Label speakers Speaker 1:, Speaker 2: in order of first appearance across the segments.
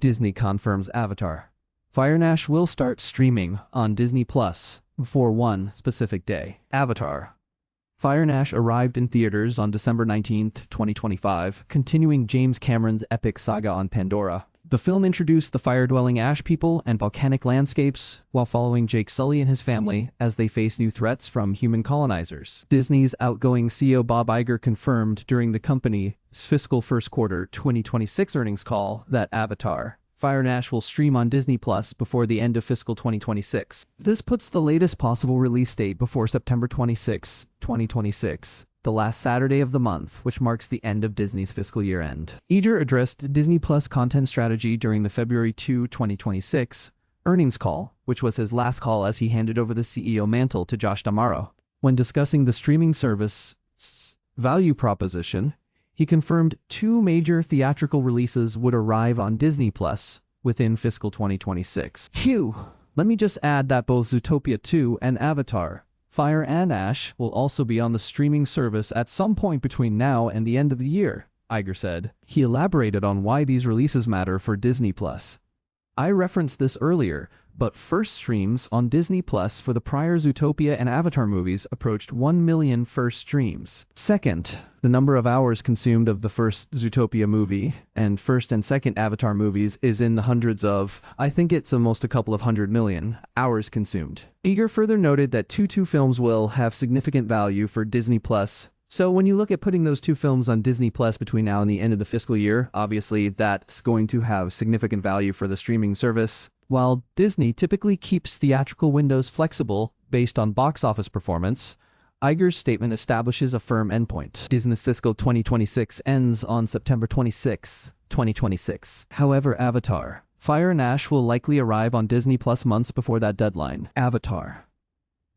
Speaker 1: Disney confirms Avatar. Fire and Ash will start streaming on Disney Plus for one specific day. Avatar. Fire and Ash arrived in theaters on December 19th, 2025, continuing James Cameron's epic saga on Pandora. The film introduced the fire-dwelling Ash people and volcanic landscapes while following Jake Sully and his family as they face new threats from human colonizers. Disney's outgoing CEO Bob Iger confirmed during the company's fiscal first quarter 2026 earnings call that Avatar: Fire and Ash will stream on Disney Plus before the end of fiscal 2026. This puts the latest possible release date before September 26, 2026. The last Saturday of the month, which marks the end of Disney's fiscal year end. Iger addressed Disney Plus content strategy during the February 2, 2026 earnings call, which was his last call as he handed over the CEO mantle to Josh D'Amaro. When discussing the streaming service's value proposition, he confirmed 2 major theatrical releases would arrive on Disney Plus within fiscal 2026. Phew! Let me just add that both Zootopia 2 and Avatar: Fire and Ash will also be on the streaming service at some point between now and the end of the year, Iger said. He elaborated on why these releases matter for Disney Plus. I referenced this earlier, but first streams on Disney Plus for the prior Zootopia and Avatar movies approached 1 million first streams. Second, the number of hours consumed of the first Zootopia movie and first and second Avatar movies is in the hundreds of, I think it's almost a couple of 100 million, hours consumed. Iger further noted that two films will have significant value for Disney Plus. So when you look at putting those 2 films on Disney Plus between now and the end of the fiscal year, obviously that's going to have significant value for the streaming service. While Disney typically keeps theatrical windows flexible based on box office performance, Iger's statement establishes a firm endpoint. Disney's fiscal 2026 ends on September 26, 2026. However, Avatar: Fire and Ash will likely arrive on Disney Plus months before that deadline. Avatar: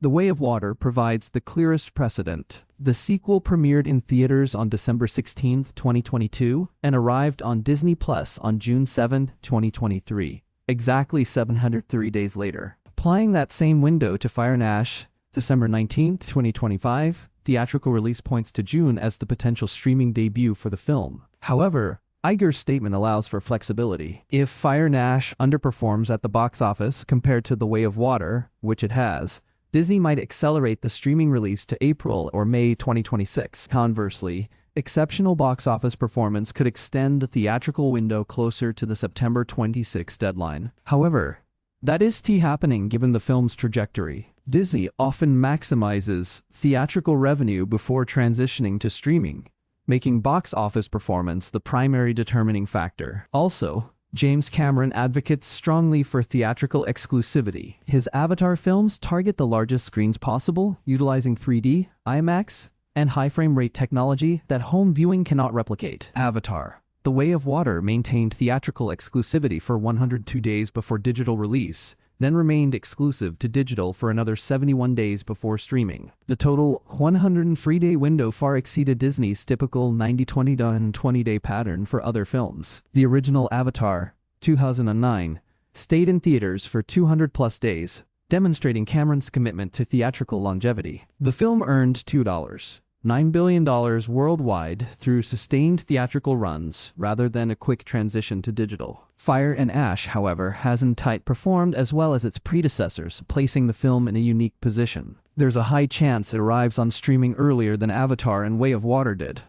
Speaker 1: The Way of Water provides the clearest precedent. The sequel premiered in theaters on December 16, 2022, and arrived on Disney Plus on June 7, 2023, exactly 703 days later. Applying that same window to Fire and Ash, December 19, 2025, theatrical release points to June as the potential streaming debut for the film. However, Iger's statement allows for flexibility. If Fire and Ash underperforms at the box office compared to The Way of Water, which it has, Disney might accelerate the streaming release to April or May 2026. Conversely, exceptional box office performance could extend the theatrical window closer to the September 26 deadline. However, that is happening given the film's trajectory. Disney often maximizes theatrical revenue before transitioning to streaming, making box office performance the primary determining factor. Also, James Cameron advocates strongly for theatrical exclusivity. His Avatar films target the largest screens possible, utilizing 3D, IMAX, and high frame rate technology that home viewing cannot replicate. Avatar: The Way of Water maintained theatrical exclusivity for 102 days before digital release, then remained exclusive to digital for another 71 days before streaming. The total 103-day window far exceeded Disney's typical 90-20 and 20-day pattern for other films. The original Avatar, 2009, stayed in theaters for 200-plus days, demonstrating Cameron's commitment to theatrical longevity. The film earned $2.9 billion worldwide through sustained theatrical runs rather than a quick transition to digital. Fire and Ash, however, hasn't performed as well as its predecessors, placing the film in a unique position. There's a high chance it arrives on streaming earlier than Avatar and Way of Water did.